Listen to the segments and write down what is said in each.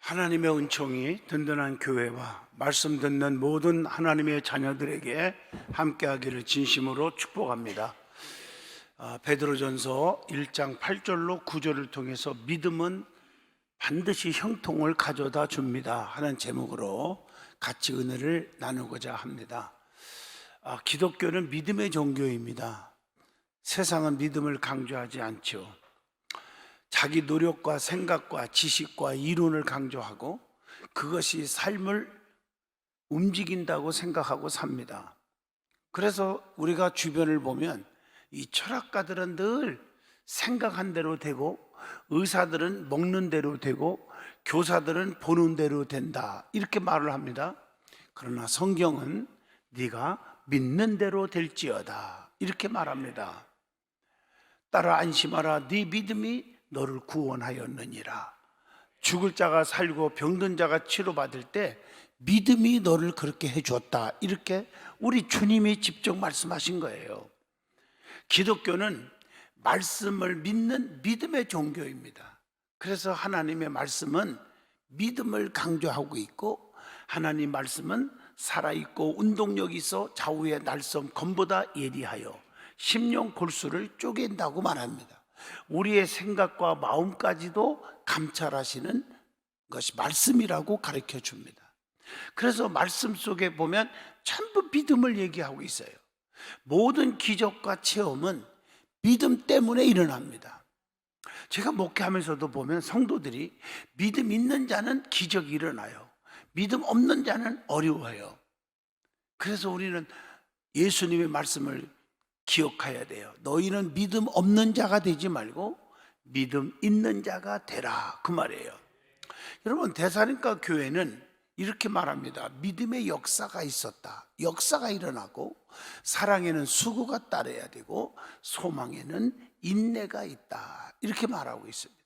하나님의 은총이 든든한 교회와 말씀 듣는 모든 하나님의 자녀들에게 함께하기를 진심으로 축복합니다. 베드로전서 1장 8절로 9절을 통해서 믿음은 반드시 형통을 가져다 줍니다 하는 제목으로 같이 은혜를 나누고자 합니다. 기독교는 믿음의 종교입니다. 세상은 믿음을 강조하지 않죠. 자기 노력과 생각과 지식과 이론을 강조하고 그것이 삶을 움직인다고 생각하고 삽니다. 그래서 우리가 주변을 보면 이 철학가들은 늘 생각한 대로 되고, 의사들은 먹는 대로 되고, 교사들은 보는 대로 된다 이렇게 말을 합니다. 그러나 성경은 네가 믿는 대로 될지어다 이렇게 말합니다. 따라 안심하라, 네 믿음이 너를 구원하였느니라. 죽을 자가 살고 병든 자가 치료받을 때 믿음이 너를 그렇게 해줬다 이렇게 우리 주님이 직접 말씀하신 거예요. 기독교는 말씀을 믿는 믿음의 종교입니다. 그래서 하나님의 말씀은 믿음을 강조하고 있고, 하나님 말씀은 살아있고 운동력이 있어 좌우의 날선 검보다 예리하여 심령 골수를 쪼갠다고 말합니다. 우리의 생각과 마음까지도 감찰하시는 것이 말씀이라고 가르쳐 줍니다. 그래서 말씀 속에 보면 전부 믿음을 얘기하고 있어요. 모든 기적과 체험은 믿음 때문에 일어납니다. 제가 목회하면서도 보면 성도들이 믿음 있는 자는 기적이 일어나요. 믿음 없는 자는 어려워요. 그래서 우리는 예수님의 말씀을 기억해야 돼요. 너희는 믿음 없는 자가 되지 말고 믿음 있는 자가 되라, 그 말이에요. 여러분, 데살로니가 교회는 이렇게 말합니다. 믿음의 역사가 있었다. 역사가 일어나고, 사랑에는 수고가 따라야 되고, 소망에는 인내가 있다 이렇게 말하고 있습니다.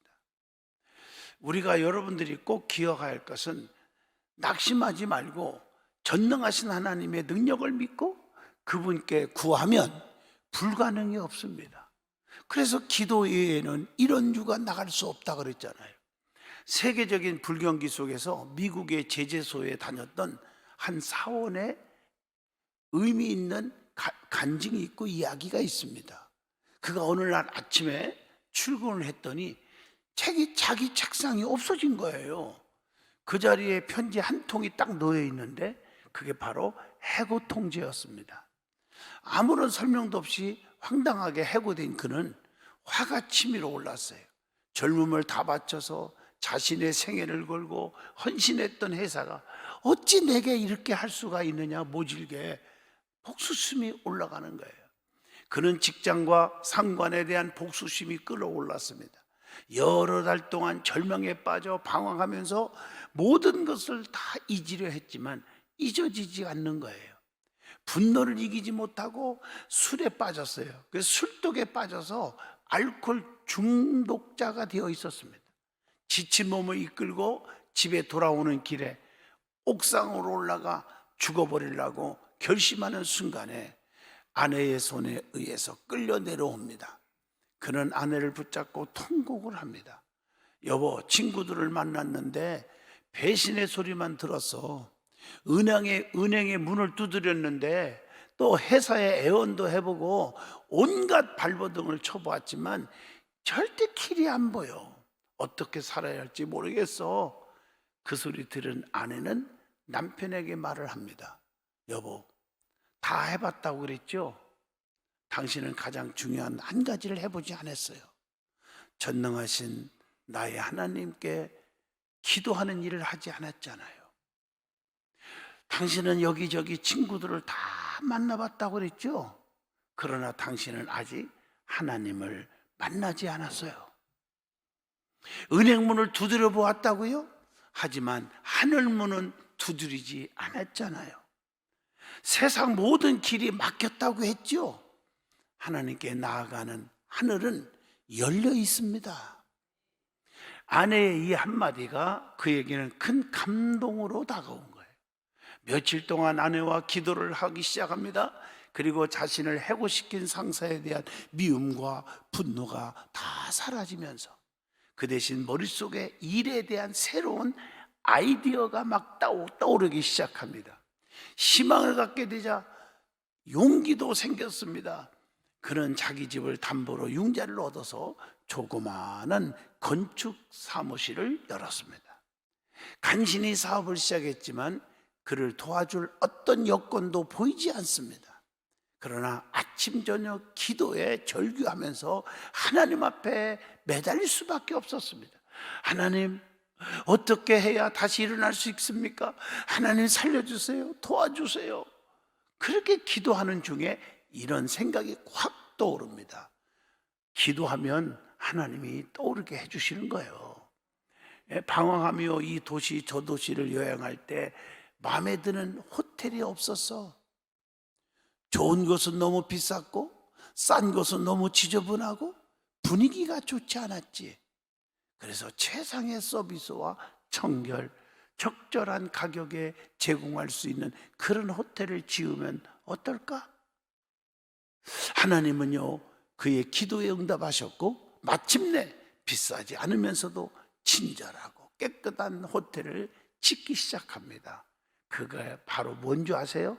우리가 여러분들이 꼭 기억해야 할 것은 낙심하지 말고 전능하신 하나님의 능력을 믿고 그분께 구하면 불가능이 없습니다. 그래서 기도 외에는 이런 유가 나갈 수 없다 그랬잖아요. 세계적인 불경기 속에서 미국의 제재소에 다녔던 한 사원의 의미 있는 간증이 있고 이야기가 있습니다. 그가 어느 날 아침에 출근을 했더니 자기 책상이 없어진 거예요. 그 자리에 편지 한 통이 딱 놓여 있는데 그게 바로 해고 통지였습니다. 아무런 설명도 없이 황당하게 해고된 그는 화가 치밀어 올랐어요. 젊음을 다 바쳐서 자신의 생애를 걸고 헌신했던 회사가 어찌 내게 이렇게 할 수가 있느냐, 모질게 복수심이 올라가는 거예요. 그는 직장과 상관에 대한 복수심이 끌어올랐습니다. 여러 달 동안 절망에 빠져 방황하면서 모든 것을 다 잊으려 했지만 잊어지지 않는 거예요. 분노를 이기지 못하고 술에 빠졌어요. 그래서 술독에 빠져서 알코올 중독자가 되어 있었습니다. 지친 몸을 이끌고 집에 돌아오는 길에 옥상으로 올라가 죽어버리려고 결심하는 순간에 아내의 손에 의해서 끌려 내려옵니다. 그는 아내를 붙잡고 통곡을 합니다. 여보, 친구들을 만났는데 배신의 소리만 들었어. 은행의 문을 두드렸는데 또 회사에 애원도 해보고 온갖 발버둥을 쳐보았지만 절대 길이 안 보여. 어떻게 살아야 할지 모르겠어. 그 소리 들은 아내는 남편에게 말을 합니다. 여보, 다 해봤다고 그랬죠? 당신은 가장 중요한 한 가지를 해보지 않았어요. 전능하신 나의 하나님께 기도하는 일을 하지 않았잖아요. 당신은 여기저기 친구들을 다 만나봤다고 그랬죠? 그러나 당신은 아직 하나님을 만나지 않았어요. 은행문을 두드려 보았다고요? 하지만 하늘문은 두드리지 않았잖아요. 세상 모든 길이 막혔다고 했죠? 하나님께 나아가는 하늘은 열려 있습니다. 아내의 이 한마디가 그에게는 큰 감동으로 다가온 거예요. 며칠 동안 아내와 기도를 하기 시작합니다. 그리고 자신을 해고시킨 상사에 대한 미움과 분노가 다 사라지면서 그 대신 머릿속에 일에 대한 새로운 아이디어가 막 떠오르기 시작합니다. 희망을 갖게 되자 용기도 생겼습니다. 그는 자기 집을 담보로 융자를 얻어서 조그마한 건축 사무실을 열었습니다. 간신히 사업을 시작했지만 그를 도와줄 어떤 여건도 보이지 않습니다. 그러나 아침 저녁 기도에 절규하면서 하나님 앞에 매달릴 수밖에 없었습니다. 하나님, 어떻게 해야 다시 일어날 수 있습니까? 하나님 살려주세요, 도와주세요. 그렇게 기도하는 중에 이런 생각이 확 떠오릅니다. 기도하면 하나님이 떠오르게 해주시는 거예요. 방황하며 이 도시 저 도시를 여행할 때 마음에 드는 호텔이 없었어. 좋은 곳은 너무 비쌌고 싼 곳은 너무 지저분하고 분위기가 좋지 않았지. 그래서 최상의 서비스와 청결, 적절한 가격에 제공할 수 있는 그런 호텔을 지으면 어떨까? 하나님은요, 그의 기도에 응답하셨고 마침내 비싸지 않으면서도 친절하고 깨끗한 호텔을 짓기 시작합니다. 그게 바로 뭔지 아세요?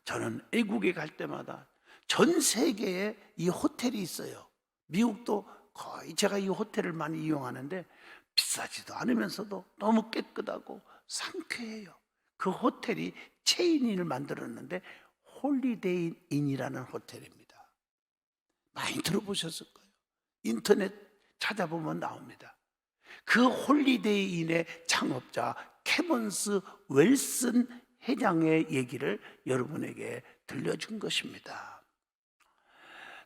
저는 외국에 갈 때마다 전 세계에 이 호텔이 있어요. 미국도 거의 제가 이 호텔을 많이 이용하는데 비싸지도 않으면서도 너무 깨끗하고 상쾌해요. 그 호텔이 체인인을 만들었는데 홀리데이 인이라는 호텔입니다. 많이 들어보셨을 거예요. 인터넷 찾아보면 나옵니다. 그 홀리데이 인의 창업자 캐먼스 웰슨 회장의 얘기를 여러분에게 들려준 것입니다.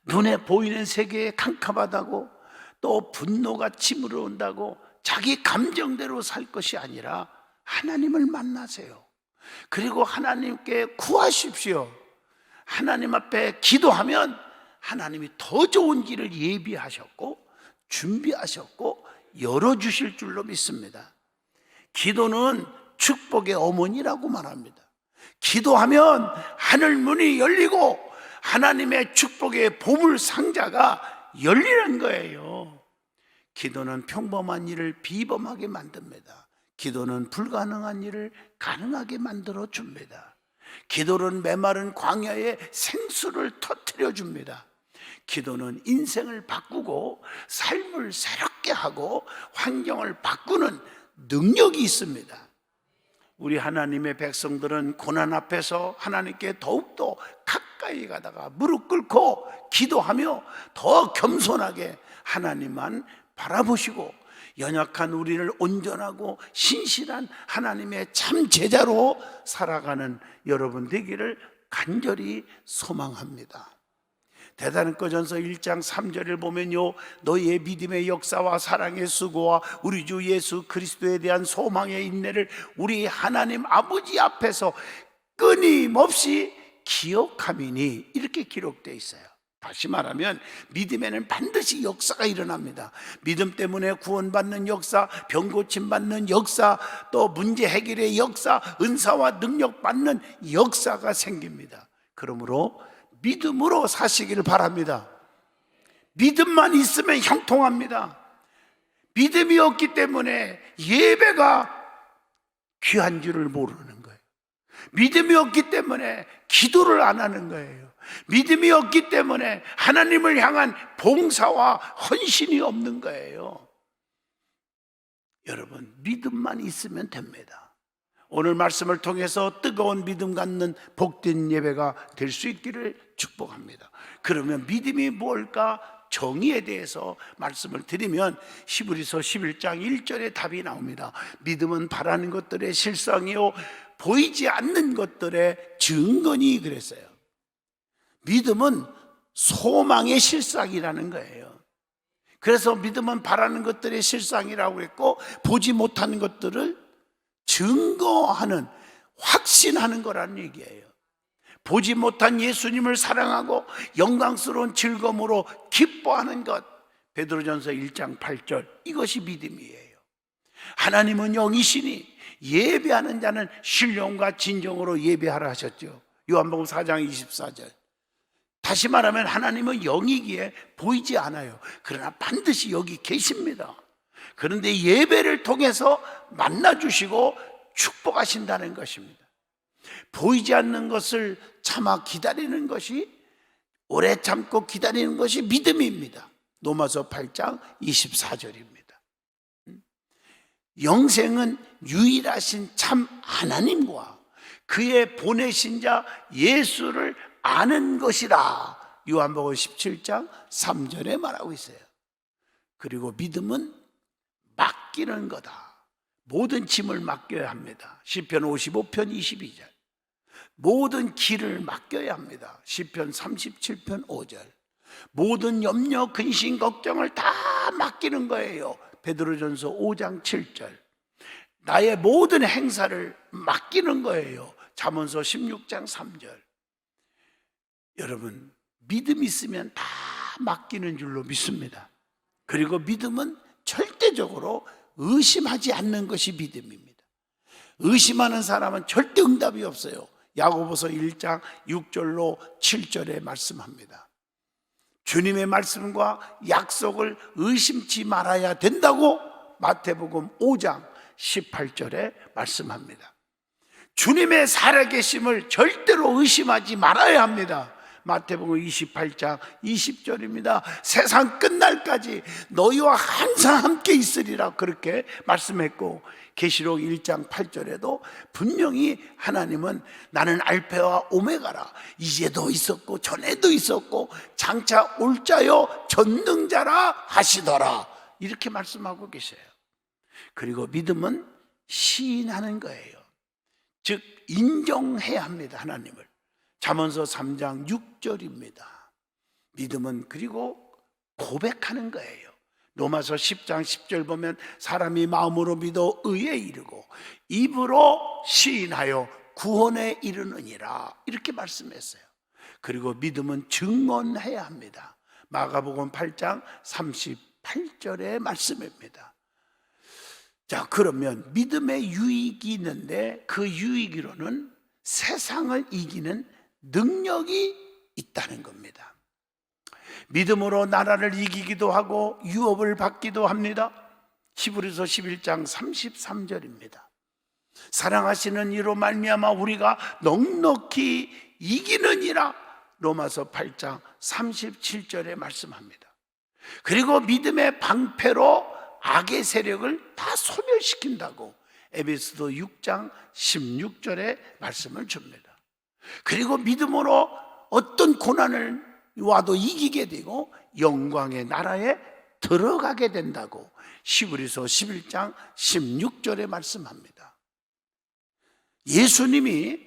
눈에 보이는 세계에 캄캄하다고 또 분노가 치밀어 온다고 자기 감정대로 살 것이 아니라 하나님을 만나세요. 그리고 하나님께 구하십시오. 하나님 앞에 기도하면 하나님이 더 좋은 길을 예비하셨고 준비하셨고 열어주실 줄로 믿습니다. 기도는 축복의 어머니라고 말합니다. 기도하면 하늘 문이 열리고 하나님의 축복의 보물 상자가 열리는 거예요. 기도는 평범한 일을 비범하게 만듭니다. 기도는 불가능한 일을 가능하게 만들어 줍니다. 기도는 메마른 광야에 생수를 터뜨려 줍니다. 기도는 인생을 바꾸고 삶을 새롭게 하고 환경을 바꾸는 능력이 있습니다. 우리 하나님의 백성들은 고난 앞에서 하나님께 더욱더 가까이 가다가 무릎 꿇고 기도하며 더 겸손하게 하나님만 바라보시고 연약한 우리를 온전하고 신실한 하나님의 참 제자로 살아가는 여러분 되기를 간절히 소망합니다. 대사로니가전서 1장 3절을 보면요, 너희의 믿음의 역사와 사랑의 수고와 우리 주 예수 그리스도에 대한 소망의 인내를 우리 하나님 아버지 앞에서 끊임없이 기억함이니, 이렇게 기록되어 있어요. 다시 말하면 믿음에는 반드시 역사가 일어납니다. 믿음 때문에 구원받는 역사, 병 고침받는 역사, 또 문제 해결의 역사, 은사와 능력 받는 역사가 생깁니다. 그러므로 믿음으로 사시기를 바랍니다. 믿음만 있으면 형통합니다. 믿음이 없기 때문에 예배가 귀한 줄을 모르는 거예요. 믿음이 없기 때문에 기도를 안 하는 거예요. 믿음이 없기 때문에 하나님을 향한 봉사와 헌신이 없는 거예요. 여러분, 믿음만 있으면 됩니다. 오늘 말씀을 통해서 뜨거운 믿음 갖는 복된 예배가 될 수 있기를 축복합니다. 그러면 믿음이 뭘까? 정의에 대해서 말씀을 드리면 히브리서 11장 1절에 답이 나옵니다. 믿음은 바라는 것들의 실상이요 보이지 않는 것들의 증거니, 그랬어요. 믿음은 소망의 실상이라는 거예요. 그래서 믿음은 바라는 것들의 실상이라고 했고, 보지 못하는 것들을 증거하는, 확신하는 거라는 얘기예요. 보지 못한 예수님을 사랑하고 영광스러운 즐거움으로 기뻐하는 것, 베드로전서 1장 8절, 이것이 믿음이에요. 하나님은 영이시니 예배하는 자는 신령과 진정으로 예배하라 하셨죠. 요한복음 4장 24절. 다시 말하면 하나님은 영이기에 보이지 않아요. 그러나 반드시 여기 계십니다. 그런데 예배를 통해서 만나주시고 축복하신다는 것입니다. 보이지 않는 것을 참아 기다리는 것이, 오래 참고 기다리는 것이 믿음입니다. 로마서 8장 24절입니다. 영생은 유일하신 참 하나님과 그의 보내신 자 예수를 아는 것이라. 요한복음 17장 3절에 말하고 있어요. 그리고 믿음은 맡기는 거다. 모든 짐을 맡겨야 합니다. 시편 55편 22절. 모든 길을 맡겨야 합니다. 시편 37편 5절. 모든 염려, 근심, 걱정을 다 맡기는 거예요. 베드로전서 5장 7절. 나의 모든 행사를 맡기는 거예요. 잠언서 16장 3절. 여러분, 믿음 있으면 다 맡기는 줄로 믿습니다. 그리고 믿음은 절대적으로 의심하지 않는 것이 믿음입니다. 의심하는 사람은 절대 응답이 없어요. 야고보서 1장 6절로 7절에 말씀합니다. 주님의 말씀과 약속을 의심치 말아야 된다고 마태복음 5장 18절에 말씀합니다. 주님의 살아계심을 절대로 의심하지 말아야 합니다. 마태복음 28장 20절입니다. 세상 끝날까지 너희와 항상 함께 있으리라 그렇게 말씀했고, 계시록 1장 8절에도 분명히 하나님은 나는 알파와 오메가라, 이제도 있었고 전에도 있었고 장차 올 자요 전능자라 하시더라, 이렇게 말씀하고 계세요. 그리고 믿음은 시인하는 거예요. 즉 인정해야 합니다. 하나님을. 잠언서 3장 6절입니다. 믿음은 그리고 고백하는 거예요. 로마서 10장 10절 보면 사람이 마음으로 믿어 의에 이르고 입으로 시인하여 구원에 이르느니라, 이렇게 말씀했어요. 그리고 믿음은 증언해야 합니다. 마가복음 8장 38절의 말씀입니다. 자, 그러면 믿음의 유익이 있는데 그 유익으로는 세상을 이기는 능력이 있다는 겁니다. 믿음으로 나라를 이기기도 하고 유업을 받기도 합니다. 히브리서 11장 33절입니다. 사랑하시는 이로 말미암아 우리가 넉넉히 이기느니라. 로마서 8장 37절에 말씀합니다. 그리고 믿음의 방패로 악의 세력을 다 소멸시킨다고 에베소서 6장 16절에 말씀을 줍니다. 그리고 믿음으로 어떤 고난을 와도 이기게 되고 영광의 나라에 들어가게 된다고 히브리서 11장 16절에 말씀합니다. 예수님이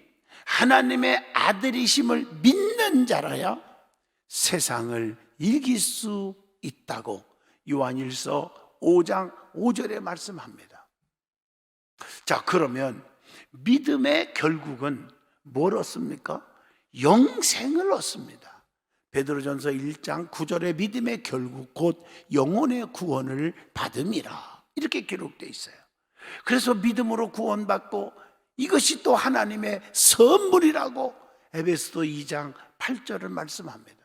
하나님의 아들이심을 믿는 자라야 세상을 이길 수 있다고 요한일서 5장 5절에 말씀합니다. 자, 그러면 믿음의 결국은 뭘 얻습니까? 영생을 얻습니다. 베드로전서 1장 9절에 믿음의 결국 곧 영혼의 구원을 받음이라, 이렇게 기록되어 있어요. 그래서 믿음으로 구원받고 이것이 또 하나님의 선물이라고 에베소서 2장 8절을 말씀합니다.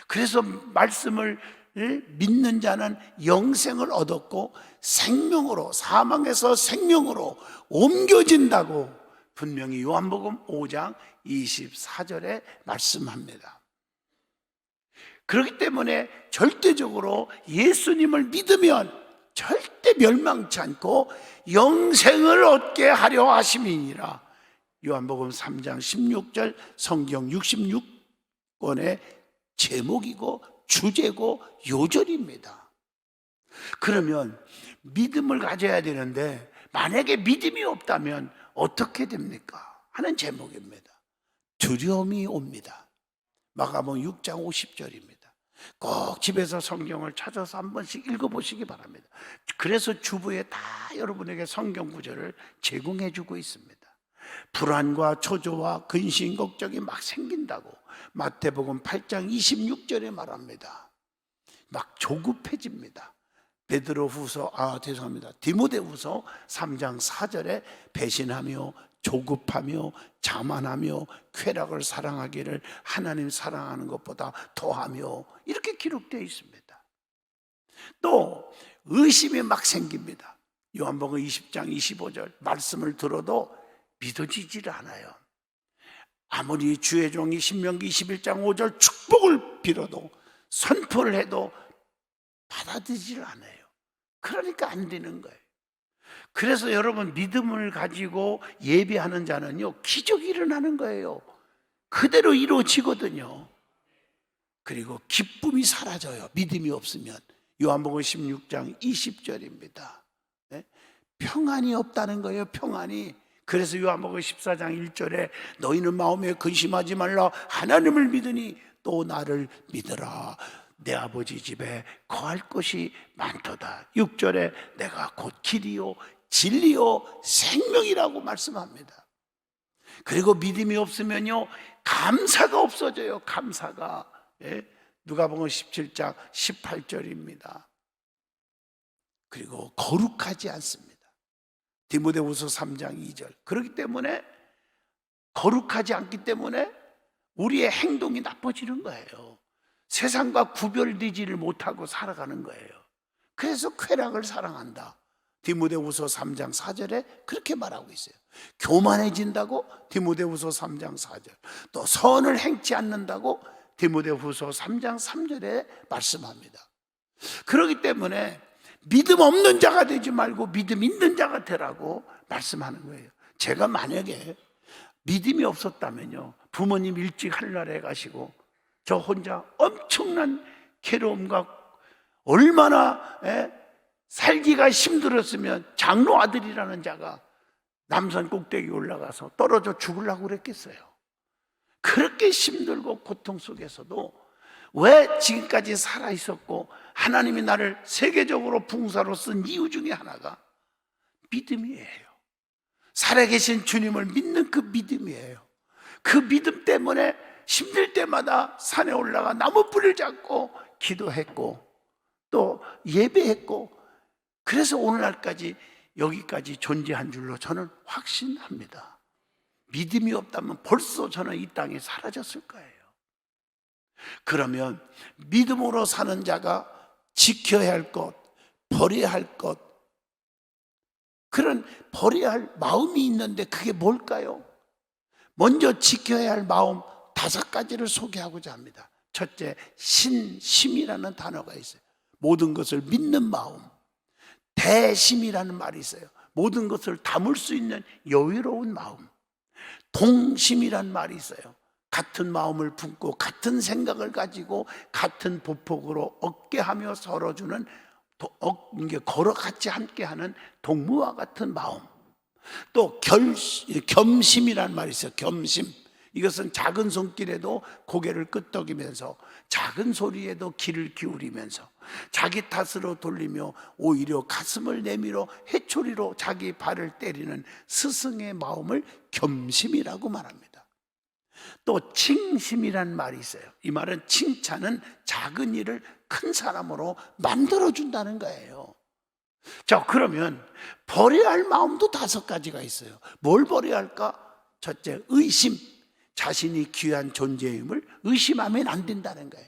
그래서 말씀을 믿는 자는 영생을 얻었고 생명으로, 사망에서 생명으로 옮겨진다고 분명히 요한복음 5장 24절에 말씀합니다. 그렇기 때문에 절대적으로 예수님을 믿으면 절대 멸망치 않고 영생을 얻게 하려 하심이니라. 요한복음 3장 16절 성경 66권의 제목이고 주제고 요절입니다. 그러면 믿음을 가져야 되는데 만약에 믿음이 없다면 어떻게 됩니까? 하는 제목입니다. 두려움이 옵니다. 마가복음 6장 50절입니다. 꼭 집에서 성경을 찾아서 한 번씩 읽어보시기 바랍니다. 그래서 주부에 다 여러분에게 성경 구절을 제공해 주고 있습니다. 불안과 초조와 근심 걱정이 막 생긴다고 마태복음 8장 26절에 말합니다. 막 조급해집니다. 디모데후서 3장 4절에 배신하며 조급하며 자만하며 쾌락을 사랑하기를 하나님 사랑하는 것보다 더하며, 이렇게 기록되어 있습니다. 또 의심이 막 생깁니다. 요한복음 20장 25절 말씀을 들어도 믿어지질 않아요. 아무리 주의 종이 신명기 21장 5절 축복을 빌어도 선포를 해도 받아들이질 않아요. 그러니까 안 되는 거예요. 그래서 여러분, 믿음을 가지고 예배하는 자는요, 기적이 일어나는 거예요. 그대로 이루어지거든요. 그리고 기쁨이 사라져요, 믿음이 없으면. 요한복음 16장 20절입니다. 평안이 없다는 거예요, 평안이. 그래서 요한복음 14장 1절에 너희는 마음에 근심하지 말라, 하나님을 믿으니 또 나를 믿으라. 내 아버지 집에 거할 곳이 많도다. 6절에 내가 곧 길이요 진리요 생명이라고 말씀합니다. 그리고 믿음이 없으면요, 감사가 없어져요. 감사가. 누가복음 17장 18절입니다. 그리고 거룩하지 않습니다. 디모데후서 3장 2절. 그렇기 때문에, 거룩하지 않기 때문에 우리의 행동이 나빠지는 거예요. 세상과 구별되지를 못하고 살아가는 거예요. 그래서 쾌락을 사랑한다. 디모데후서 3장 4절에 그렇게 말하고 있어요. 교만해진다고 디모데후서 3장 4절. 또 선을 행치 않는다고 디모데후서 3장 3절에 말씀합니다. 그렇기 때문에 믿음 없는 자가 되지 말고 믿음 있는 자가 되라고 말씀하는 거예요. 제가 만약에 믿음이 없었다면요, 부모님 일찍 하늘나라에 가시고 저 혼자 엄청난 괴로움과 얼마나 살기가 힘들었으면 장로 아들이라는 자가 남산 꼭대기 올라가서 떨어져 죽으려고 그랬겠어요. 그렇게 힘들고 고통 속에서도 왜 지금까지 살아있었고 하나님이 나를 세계적으로 봉사로 쓴 이유 중에 하나가 믿음이에요. 살아계신 주님을 믿는 그 믿음이에요. 그 믿음 때문에 힘들 때마다 산에 올라가 나무 뿌리를 잡고 기도했고 또 예배했고, 그래서 오늘날까지 여기까지 존재한 줄로 저는 확신합니다. 믿음이 없다면 벌써 저는 이 땅에 사라졌을 거예요. 그러면 믿음으로 사는 자가 지켜야 할 것, 버려야 할 것, 그런 버려야 할 마음이 있는데 그게 뭘까요? 먼저 지켜야 할 마음 5가지를 소개하고자 합니다. 첫째, 신심이라는 단어가 있어요. 모든 것을 믿는 마음. 대심이라는 말이 있어요. 모든 것을 담을 수 있는 여유로운 마음. 동심이라는 말이 있어요. 같은 마음을 품고 같은 생각을 가지고 같은 보폭으로 어깨하며 서로주는, 걸어 같이 함께하는 동무와 같은 마음. 또 겸심이라는 말이 있어요. 겸심. 이것은 작은 손길에도 고개를 끄덕이면서 작은 소리에도 귀를 기울이면서 자기 탓으로 돌리며 오히려 가슴을 내밀어 해초리로 자기 발을 때리는 스승의 마음을 겸심이라고 말합니다. 또 칭심이라는 말이 있어요. 이 말은 칭찬은 작은 일을 큰 사람으로 만들어준다는 거예요. 자, 그러면 버려야 할 마음도 5가지가 있어요. 뭘 버려야 할까? 첫째, 의심. 자신이 귀한 존재임을 의심하면 안 된다는 거예요.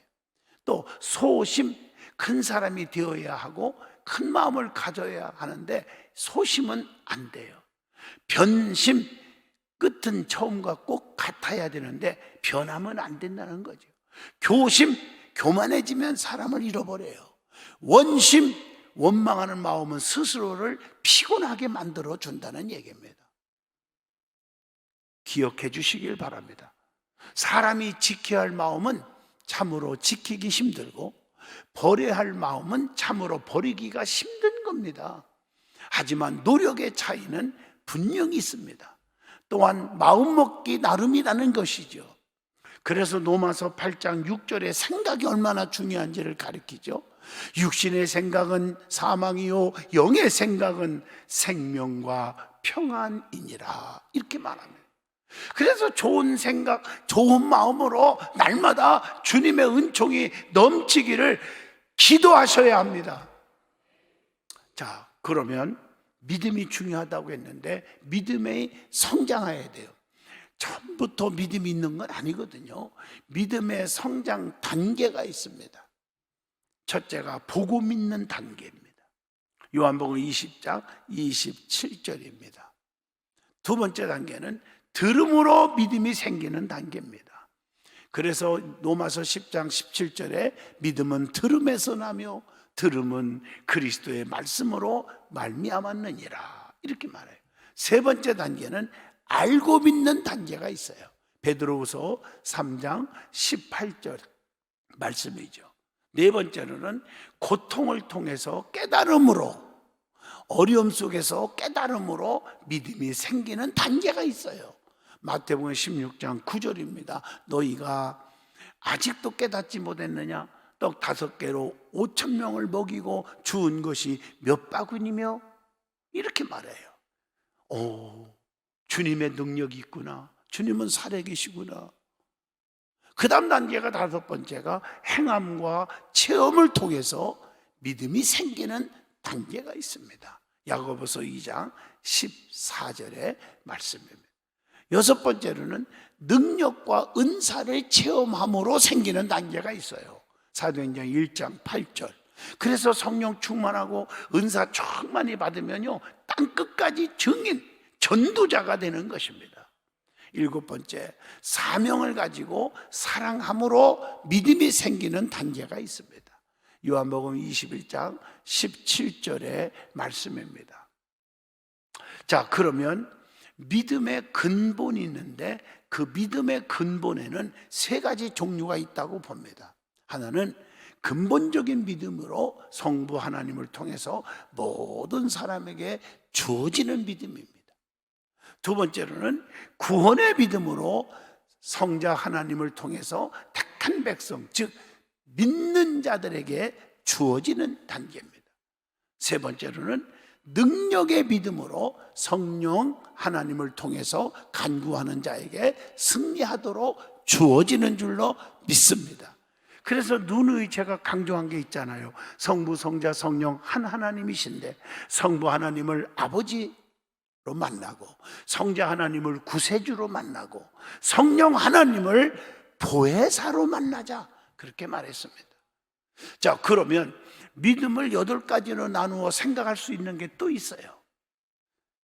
또 소심. 큰 사람이 되어야 하고 큰 마음을 가져야 하는데 소심은 안 돼요. 변심. 끝은 처음과 꼭 같아야 되는데 변하면 안 된다는 거죠. 교심. 교만해지면 사람을 잃어버려요. 원심. 원망하는 마음은 스스로를 피곤하게 만들어 준다는 얘기입니다. 기억해 주시길 바랍니다. 사람이 지켜야 할 마음은 참으로 지키기 힘들고 버려야 할 마음은 참으로 버리기가 힘든 겁니다. 하지만 노력의 차이는 분명히 있습니다. 또한 마음먹기 나름이라는 것이죠. 그래서 로마서 8장 6절의 생각이 얼마나 중요한지를 가르치죠. 육신의 생각은 사망이요 영의 생각은 생명과 평안이니라, 이렇게 말합니다. 그래서 좋은 생각, 좋은 마음으로 날마다 주님의 은총이 넘치기를 기도하셔야 합니다. 자, 그러면 믿음이 중요하다고 했는데 믿음이 성장해야 돼요. 처음부터 믿음이 있는 건 아니거든요. 믿음의 성장 단계가 있습니다. 첫째가 보고 믿는 단계입니다. 요한복음 20장 27절입니다. 두 번째 단계는 들음으로 믿음이 생기는 단계입니다. 그래서 로마서 10장 17절에 믿음은 들음에서 나며 들음은 그리스도의 말씀으로 말미암았느니라, 이렇게 말해요. 세 번째 단계는 알고 믿는 단계가 있어요. 베드로후서 3장 18절 말씀이죠. 네 번째로는 고통을 통해서 깨달음으로, 어려움 속에서 깨달음으로 믿음이 생기는 단계가 있어요. 마태복음 16장 9절입니다. 너희가 아직도 깨닫지 못했느냐? 떡 5개로 5,000명을 먹이고 주은 것이 몇 바구니며? 이렇게 말해요. 오, 주님의 능력이 있구나. 주님은 살아계시구나. 그 다음 단계가 다섯 번째가 행함과 체험을 통해서 믿음이 생기는 단계가 있습니다. 야고보서 2장 14절의 말씀입니다. 여섯 번째로는 능력과 은사를 체험함으로 생기는 단계가 있어요. 사도행전 1장 8절. 그래서 성령 충만하고 은사 충만히 받으면요, 땅끝까지 증인, 전도자가 되는 것입니다. 일곱 번째, 사명을 가지고 사랑함으로 믿음이 생기는 단계가 있습니다. 요한복음 21장 17절의 말씀입니다. 자, 그러면 믿음의 근본이 있는데 그 믿음의 근본에는 세 가지 종류가 있다고 봅니다. 하나는 근본적인 믿음으로 성부 하나님을 통해서 모든 사람에게 주어지는 믿음입니다. 두 번째로는 구원의 믿음으로 성자 하나님을 통해서 택한 백성, 즉 믿는 자들에게 주어지는 단계입니다. 세 번째로는 능력의 믿음으로 성령 하나님을 통해서 간구하는 자에게 승리하도록 주어지는 줄로 믿습니다. 그래서 누누이 제가 강조한 게 있잖아요. 성부, 성자, 성령 한 하나님이신데 성부 하나님을 아버지로 만나고, 성자 하나님을 구세주로 만나고, 성령 하나님을 보혜사로 만나자, 그렇게 말했습니다. 자, 그러면 믿음을 8가지로 나누어 생각할 수 있는 게 또 있어요.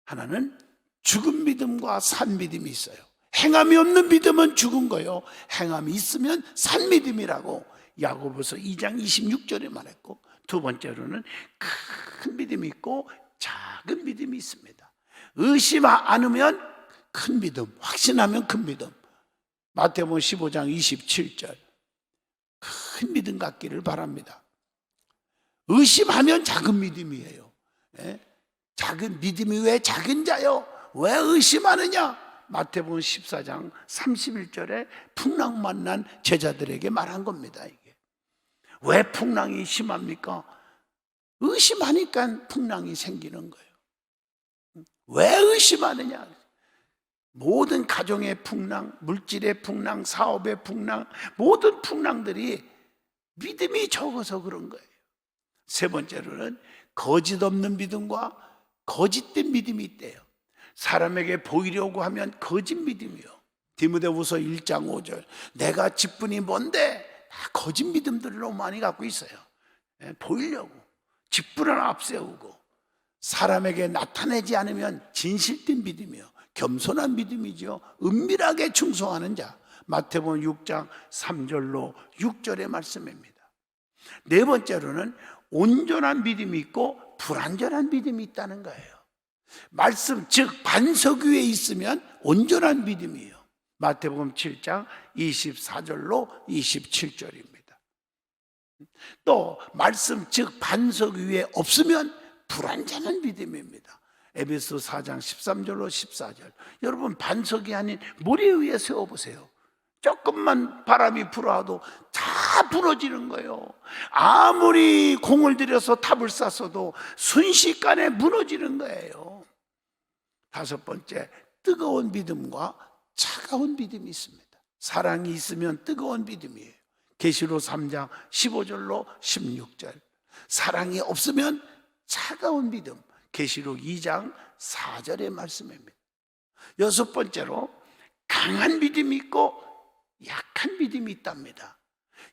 하나는 죽은 믿음과 산 믿음이 있어요. 행함이 없는 믿음은 죽은 거요, 행함이 있으면 산 믿음이라고 야고보서 2장 26절에 말했고, 두 번째로는 큰 믿음이 있고 작은 믿음이 있습니다. 의심 않으면 큰 믿음, 확신하면 큰 믿음. 마태복음 15장 27절, 큰 믿음 갖기를 바랍니다. 의심하면 작은 믿음이에요. 작은 믿음이 왜 작은 자요? 왜 의심하느냐? 마태복음 14장 31절에 풍랑 만난 제자들에게 말한 겁니다. 이게 왜 풍랑이 심합니까? 의심하니까 풍랑이 생기는 거예요. 왜 의심하느냐? 모든 가정의 풍랑, 물질의 풍랑, 사업의 풍랑, 모든 풍랑들이 믿음이 적어서 그런 거예요. 세 번째로는 거짓 없는 믿음과 거짓된 믿음이 있대요. 사람에게 보이려고 하면 거짓 믿음이요. 디모데후서 1장 5절, 내가 직분이 뭔데? 다 거짓 믿음들을 너무 많이 갖고 있어요. 보이려고 직분을 앞세우고, 사람에게 나타내지 않으면 진실된 믿음이요, 겸손한 믿음이죠. 은밀하게 충성하는 자. 마태복음 6장 3절로 6절의 말씀입니다. 네 번째로는 온전한 믿음이 있고 불완전한 믿음이 있다는 거예요. 말씀, 즉 반석 위에 있으면 온전한 믿음이에요. 마태복음 7장 24절로 27절입니다. 또 말씀, 즉 반석 위에 없으면 불완전한 믿음입니다. 에베소 4장 13절로 14절. 여러분, 반석이 아닌 모래 위에 세워보세요. 조금만 바람이 불어와도 다 부러지는 거예요. 아무리 공을 들여서 탑을 쌓아도 순식간에 무너지는 거예요. 다섯 번째, 뜨거운 믿음과 차가운 믿음이 있습니다. 사랑이 있으면 뜨거운 믿음이에요. 계시록 3장 15절로 16절. 사랑이 없으면 차가운 믿음. 계시록 2장 4절의 말씀입니다. 여섯 번째로 강한 믿음이 있고 약한 믿음이 있답니다.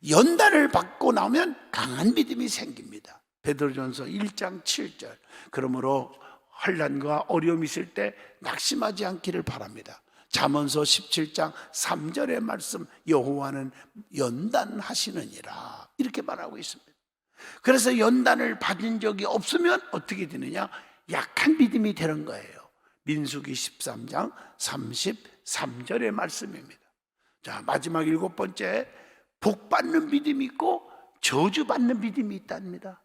연단을 받고 나면 강한 믿음이 생깁니다. 베드로전서 1장 7절. 그러므로 환난과 어려움이 있을 때 낙심하지 않기를 바랍니다. 잠언서 17장 3절의 말씀, 여호와는 연단하시느니라, 이렇게 말하고 있습니다. 그래서 연단을 받은 적이 없으면 어떻게 되느냐? 약한 믿음이 되는 거예요. 민수기 13장 33절의 말씀입니다. 자, 마지막 7번째, 복받는 믿음이 있고 저주받는 믿음이 있답니다.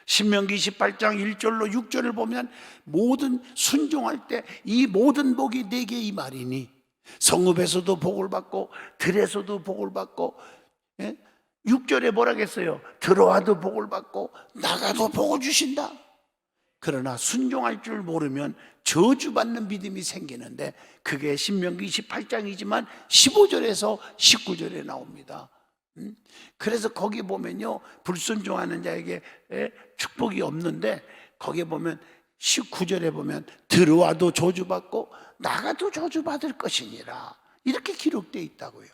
신명기 28장 1절로 6절을 보면 모든 순종할 때 이 모든 복이 내게 이 말이니 성읍에서도 복을 받고 들에서도 복을 받고, 6절에 뭐라겠어요? 들어와도 복을 받고 나가도 복을 주신다. 그러나 순종할 줄 모르면 저주받는 믿음이 생기는데 그게 신명기 28장이지만 15절에서 19절에 나옵니다. 그래서 거기 보면요, 불순종하는 자에게 축복이 없는데 거기 보면 19절에 보면 들어와도 저주받고 나가도 저주받을 것이니라, 이렇게 기록되어 있다고요.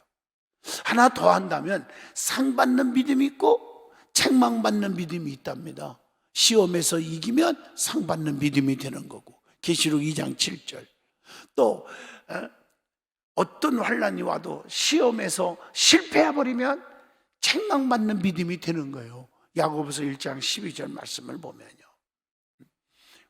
하나 더 한다면 상받는 믿음이 있고 책망받는 믿음이 있답니다. 시험에서 이기면 상받는 믿음이 되는 거고, 계시록 2장 7절. 또 어떤 환난이 와도 시험에서 실패해버리면 책망받는 믿음이 되는 거예요. 야고보서 1장 12절 말씀을 보면요,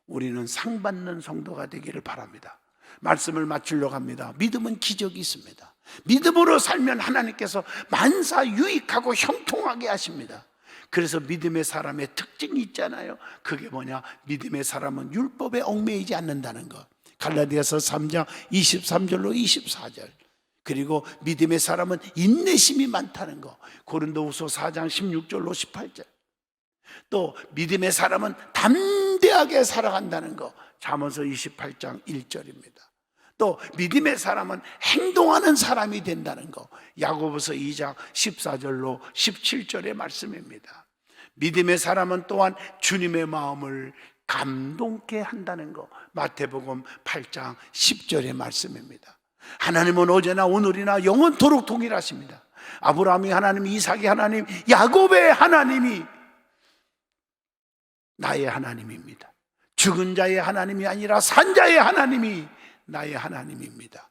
우리는 상받는 성도가 되기를 바랍니다. 말씀을 맞추려고 합니다. 믿음은 기적이 있습니다. 믿음으로 살면 하나님께서 만사 유익하고 형통하게 하십니다. 그래서 믿음의 사람의 특징이 있잖아요. 그게 뭐냐? 믿음의 사람은 율법에 얽매이지 않는다는 것. 갈라디아서 3장 23절로 24절. 그리고 믿음의 사람은 인내심이 많다는 것. 고린도후서 4장 16절로 18절. 또 믿음의 사람은 담대하게 살아간다는 것. 잠언서 28장 1절입니다. 또 믿음의 사람은 행동하는 사람이 된다는 것. 야고보서 2장 14절로 17절의 말씀입니다. 믿음의 사람은 또한 주님의 마음을 감동케 한다는 것. 마태복음 8장 10절의 말씀입니다. 하나님은 어제나 오늘이나 영원토록 동일하십니다. 아브라함이 하나님, 이삭이 하나님, 야곱의 하나님이 나의 하나님입니다. 죽은 자의 하나님이 아니라 산 자의 하나님이 나의 하나님입니다.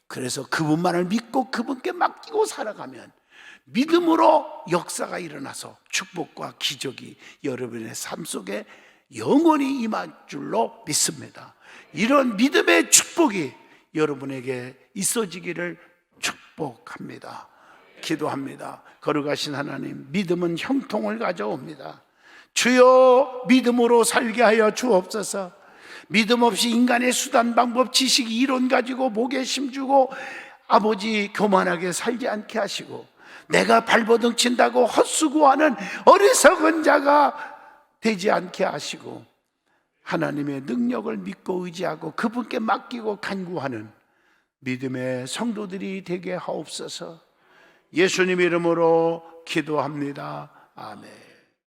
그래서 그분만을 믿고 그분께 맡기고 살아가면 믿음으로 역사가 일어나서 축복과 기적이 여러분의 삶 속에 영원히 임할 줄로 믿습니다. 이런 믿음의 축복이 여러분에게 있어지기를 축복합니다. 기도합니다. 거룩하신 하나님, 믿음은 형통을 가져옵니다. 주여, 믿음으로 살게 하여 주옵소서. 믿음 없이 인간의 수단, 방법, 지식, 이론 가지고 목에 힘주고 아버지 교만하게 살지 않게 하시고, 내가 발버둥 친다고 헛수고하는 어리석은 자가 되지 않게 하시고, 하나님의 능력을 믿고 의지하고 그분께 맡기고 간구하는 믿음의 성도들이 되게 하옵소서. 예수님 이름으로 기도합니다. 아멘.